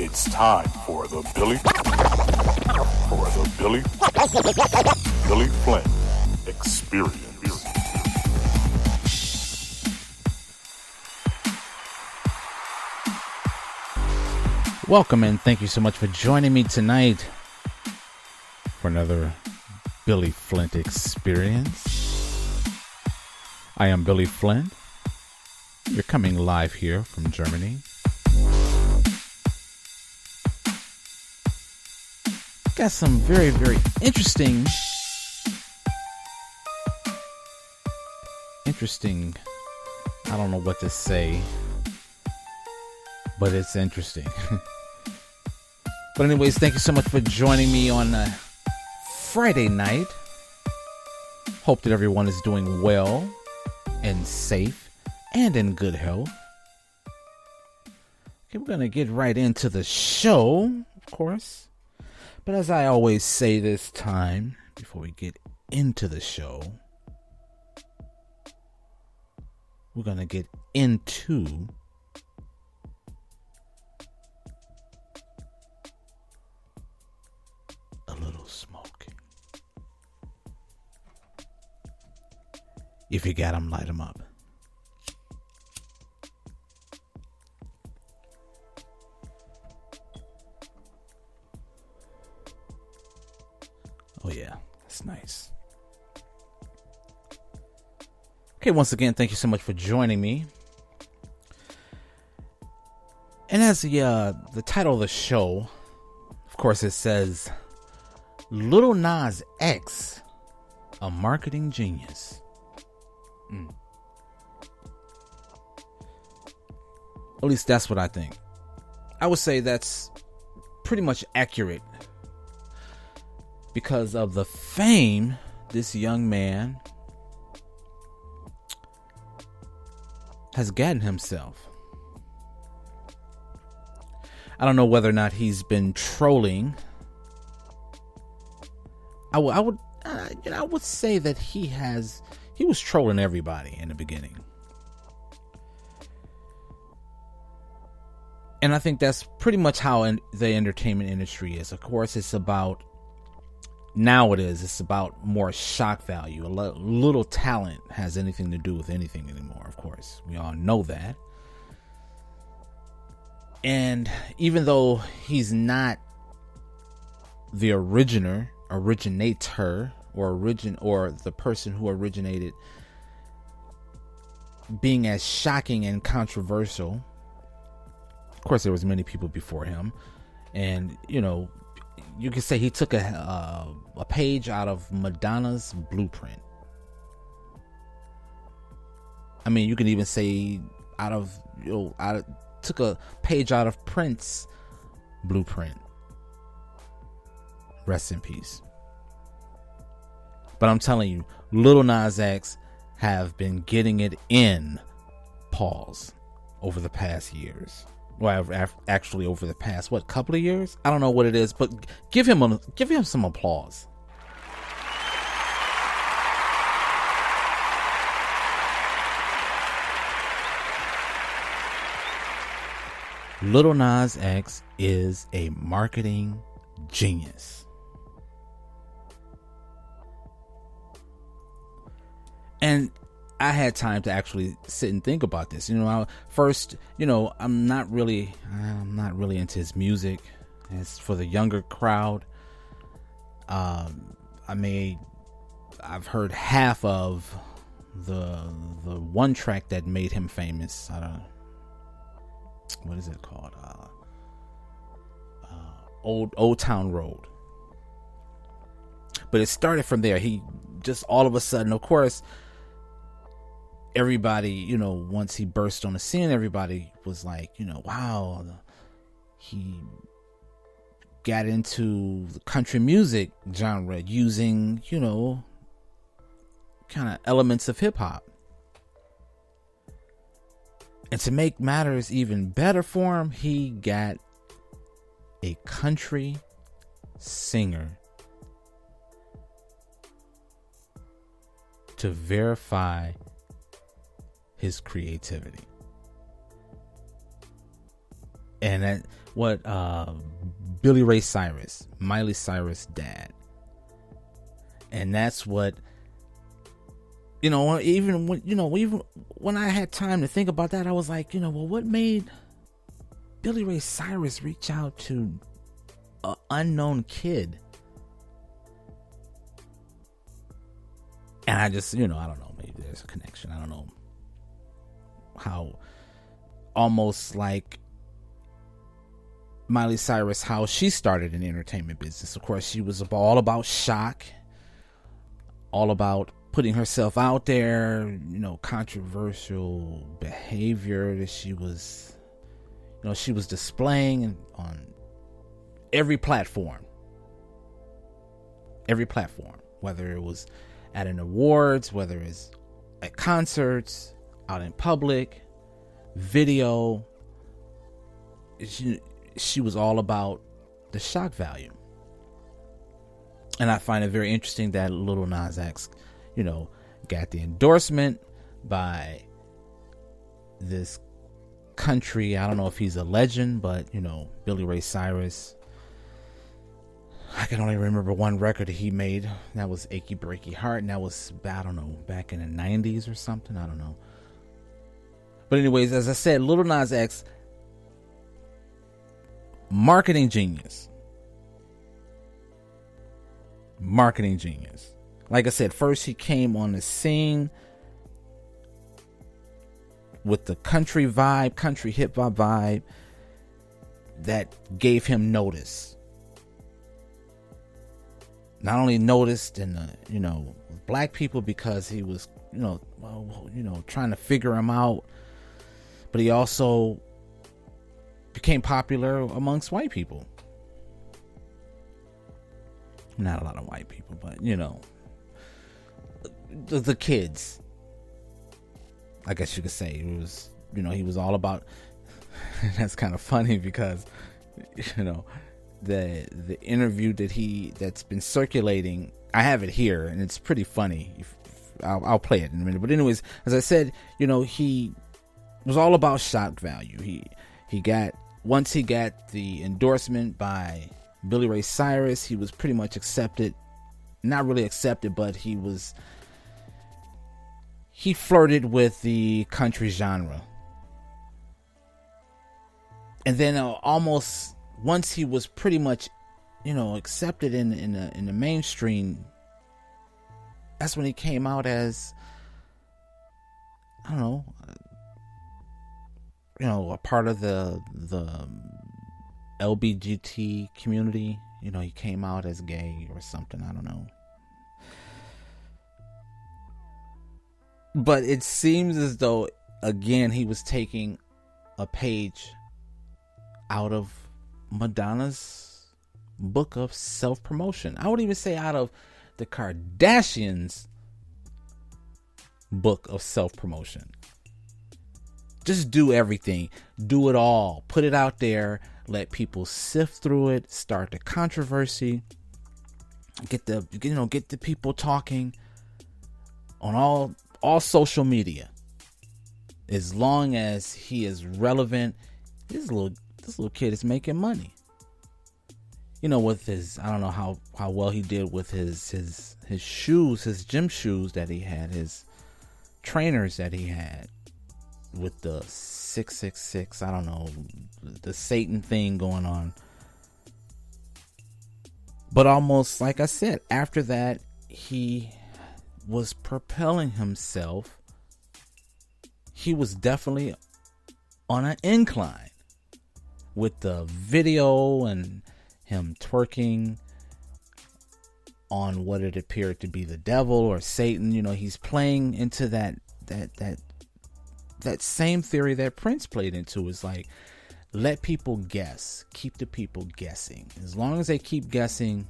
It's time for the Billy Flint Experience. Welcome and thank you so much for joining me tonight for another Billy Flint Experience. I am Billy Flint. You're coming live here from Germany. Got some very, very interesting, I don't know what to say, but it's interesting. But anyways, thank you so much for joining me on Friday night. Hope that everyone is doing well and safe and in good health. Okay, we're going to get right into the show, of course. But as I always say this time, before we get into the show, we're going to get into a little smoking. If you got them, light them up. Oh yeah, that's nice. Okay, once again, thank you so much for joining me. And as the title of the show, of course, it says Lil Nas X, a marketing genius. At least that's what I think. I would say that's pretty much accurate because of the fame this young man has gotten himself. I don't know whether or not he's been trolling. I would say that he was trolling everybody in the beginning. And I think that's pretty much how the entertainment industry is. Of course, it's about more shock value. A little talent has anything to do with anything anymore, of course. We all know that. And even though he's not the originator, or the person who originated being as shocking and controversial, of course there was many people before him, and you could say he took a page out of Madonna's blueprint. I mean, you can even say took a page out of Prince's blueprint. Rest in peace. But I'm telling you, Lil Nas X have been getting it in, pause, over the past years. Well, actually over the past, couple of years? I don't know what it is, but give him some applause. Lil Nas X is a marketing genius. And I had time to actually sit and think about this. I'm not really into his music. It's for the younger crowd. I've heard half of the one track that made him famous. I don't know. What is it called? Old Town Road. But it started from there. He just all of a sudden, of course, everybody, once he burst on the scene, everybody was like, wow, he got into the country music genre using, kind of elements of hip hop. And to make matters even better for him, he got a country singer to verify his creativity. And that what Billy Ray Cyrus, Miley Cyrus' dad. And that's what, even when I had time to think about that, I was like, what made Billy Ray Cyrus reach out to an unknown kid? And I just, I don't know, maybe there's a connection. I don't know how, almost like Miley Cyrus, how she started in the entertainment business. Of course, she was all about shock, all about putting herself out there, controversial behavior that she was displaying on every platform, whether it was at an awards, whether it's at concerts, out in public, video. She was all about the shock value. And I find it very interesting that Lil Nas X, got the endorsement by this country. I don't know if he's a legend, but, Billy Ray Cyrus. I can only remember one record that he made. That was Achy Breaky Heart. And that was, I don't know, back in the 90s or something. I don't know. But anyways, as I said, Lil Nas X, marketing genius. Like I said, first he came on the scene with the country vibe, country hip hop vibe that gave him notice. Not only noticed in the, black people because he was, trying to figure him out, but he also became popular amongst white people. Not a lot of white people, but the kids, I guess you could say. It was, he was all about. That's kind of funny because, the interview that's been circulating, I have it here and it's pretty funny. I'll play it in a minute. But anyways, as I said, he was all about shock value. Once he got the endorsement by Billy Ray Cyrus, he was pretty much accepted. Not really accepted, but he flirted with the country genre. And then almost once he was pretty much, accepted in the mainstream, that's when he came out as, I don't know, a part of the LGBT community. He came out as gay or something. I don't know. But it seems as though, again, he was taking a page out of Madonna's book of self-promotion. I would even say out of the Kardashians' book of self-promotion. Just do everything. Do it all. Put it out there. Let people sift through it. Start the controversy. Get the people talking on all social media. As long as he is relevant, this little kid is making money. With his, I don't know how well he did with his shoes, his gym shoes that he had, his trainers that he had with the 666, I don't know, the Satan thing going on. But almost like I said, after that, he was propelling himself. He was definitely on an incline with the video and him twerking on what it appeared to be the devil or Satan. He's playing into that same theory that Prince played into. Is like, let people guess, keep the people guessing. As long as they keep guessing,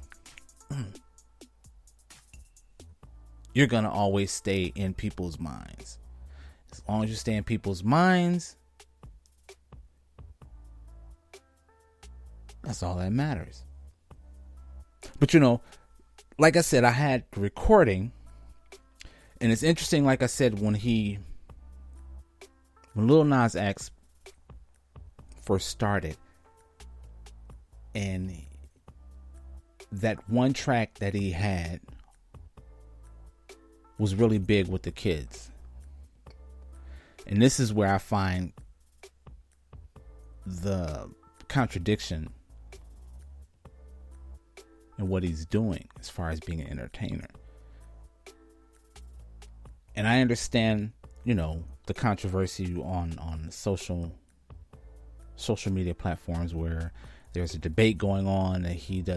you're gonna always stay in people's minds. As long as you stay in people's minds, That's all that matters. But like I said, I had the recording, and it's interesting. Like I said, when Lil Nas X first started, and that one track that he had was really big with the kids. And this is where I find the contradiction in what he's doing as far as being an entertainer. And I understand, the controversy on social media platforms where there's a debate going on that he's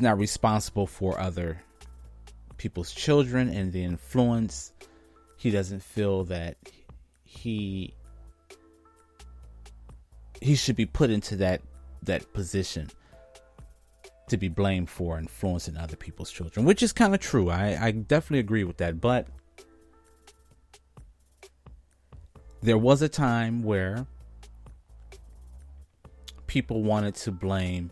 not responsible for other people's children and the influence. He doesn't feel that he should be put into that position to be blamed for influencing other people's children, which is kind of true. I definitely agree with that. But there was a time where people wanted to blame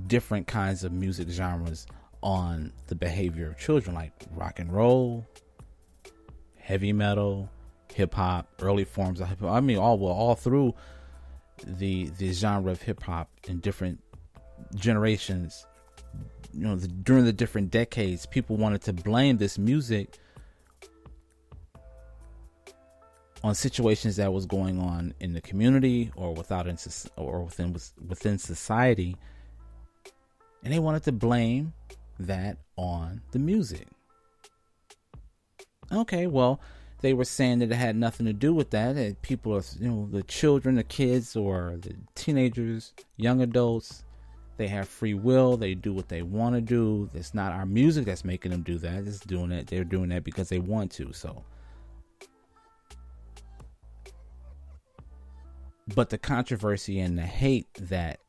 different kinds of music genres on the behavior of children, like rock and roll, heavy metal, hip hop, early forms of hip hop. I mean, all through the genre of hip hop in different generations, during the different decades, people wanted to blame this music on situations that was going on in the community or within society, and they wanted to blame that on the music. Okay, well, they were saying that it had nothing to do with that. That people are, the children, the kids, or the teenagers, young adults, they have free will. They do what they want to do. It's not our music that's making them do that. It's doing it. They're doing that because they want to. So, but the controversy and the hate that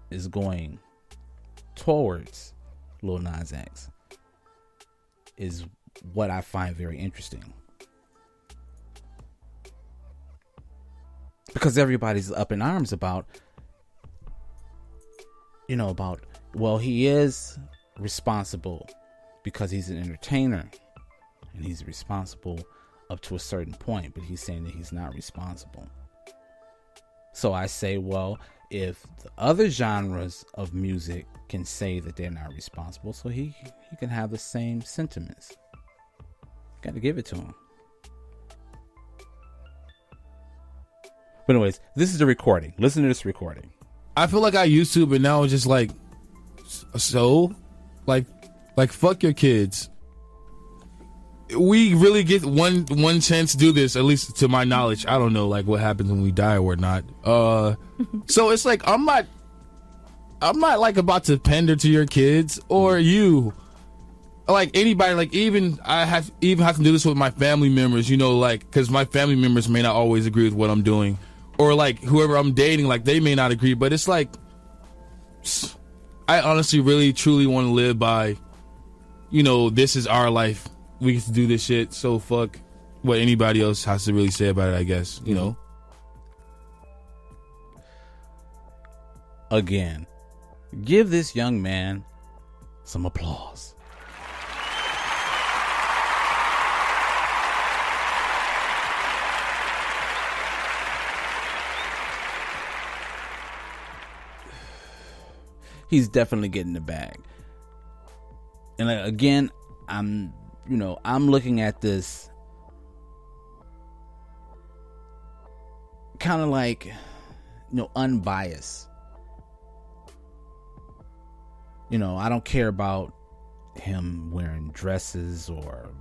is going towards Lil Nas X is what I find very interesting, because everybody's up in arms about, well, he is responsible because he's an entertainer and he's responsible up to a certain point, but he's saying that he's not responsible. So I say, well, if the other genres of music can say that they're not responsible, so he can have the same sentiments. Got to give it to him. But anyways, this is the recording. Listen to this recording. I feel like I used to, but now it's just like, so? Like fuck your kids. We really get one chance to do this, at least to my knowledge. I don't know, like, what happens when we die or not. So it's like, I'm not like about to pander to your kids or you. Like anybody, like even I have to do this with my family members, like, because my family members may not always agree with what I'm doing, or like whoever I'm dating, like they may not agree. But it's like, I honestly, really, truly want to live by, this is our life. We get to do this shit. So fuck what anybody else has to really say about it, I guess. Again, give this young man some applause. He's definitely getting the bag. And again, I'm looking at this kind of like, unbiased. I don't care about him wearing dresses or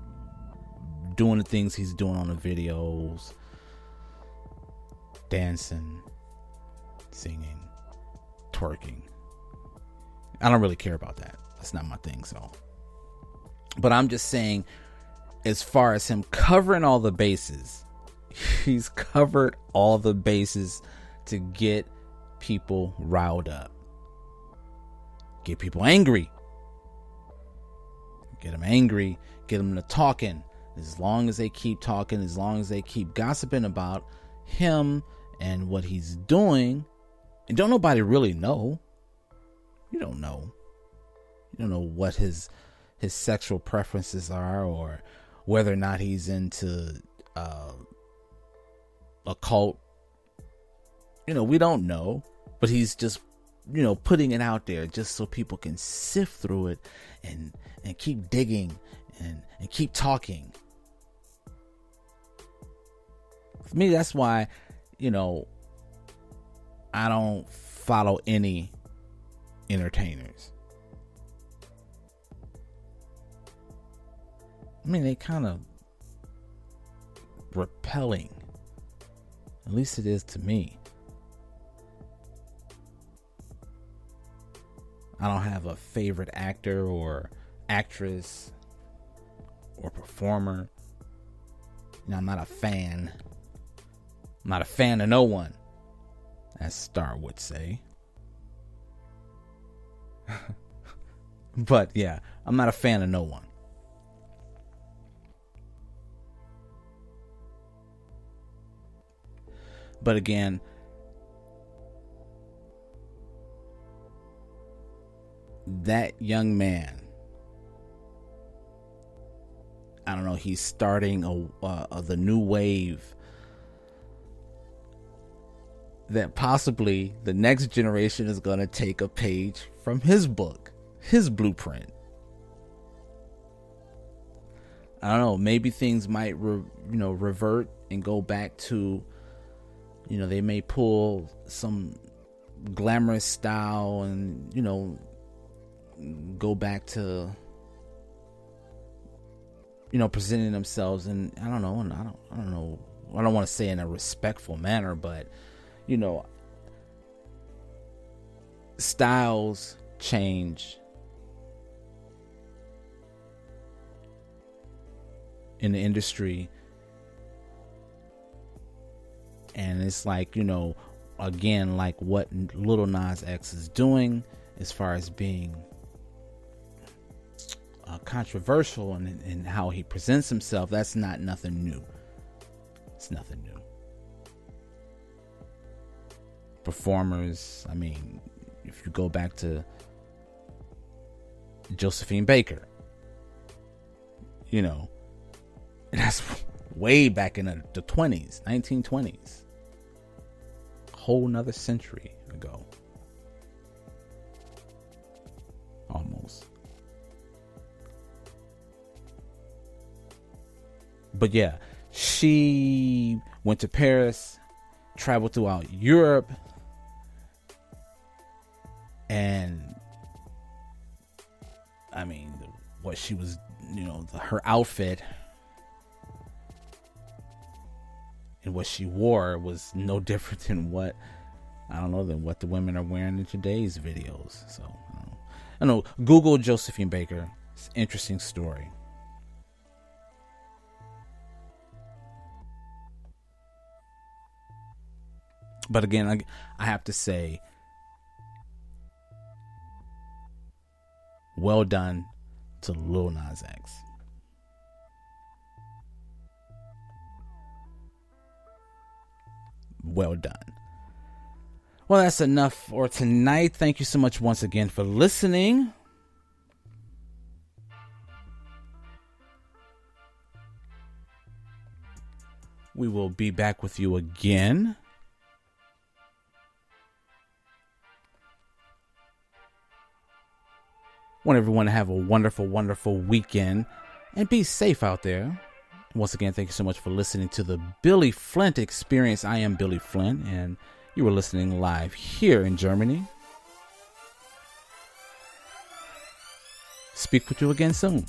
doing the things he's doing on the videos, dancing, singing, twerking. I don't really care about that. That's not my thing. So, but I'm just saying, as far as him covering all the bases, he's covered all the bases to get people riled up, get people angry, get them angry, get them to talking. As long as they keep talking, as long as they keep gossiping about him and what he's doing, and don't nobody really know. You don't know. You don't know what his sexual preferences are, or whether or not he's into a cult. We don't know, but he's just putting it out there just so people can sift through it and keep digging and keep talking. For me, that's why I don't follow any entertainers. I mean, they kind of repelling. At least it is to me. I don't have a favorite actor or actress or performer. I'm not a fan. I'm not a fan of no one, as Star would say. But yeah, I'm not a fan of no one. But again, that young man, I don't know, he's starting the new wave that possibly the next generation is going to take a page from his book, his blueprint. I don't know, maybe things might revert and go back to, they may pull some glamorous style and go back to presenting themselves, and I don't know, I don't want to say in a respectful manner, but styles change in the industry, and it's like again, like what Lil Nas X is doing as far as being controversial and how he presents himself. That's not nothing new. It's nothing new. Performers, I mean, if you go back to Josephine Baker, that's way back in the 20s, 1920s, a whole nother century ago, almost. But yeah, she went to Paris, traveled throughout Europe, and I mean, what she was, her outfit and what she wore was no different than what the women are wearing in today's videos. So I know. Google Josephine Baker. It's an interesting story. But again, I have to say, well done to Lil Nas X. Well done. Well, that's enough for tonight. Thank you so much once again for listening. We will be back with you again. Want everyone to have a wonderful, wonderful weekend and be safe out there. Once again, thank you so much for listening to the Billy Flint Experience. I am Billy Flint, and you were listening live here in Germany. Speak with you again soon.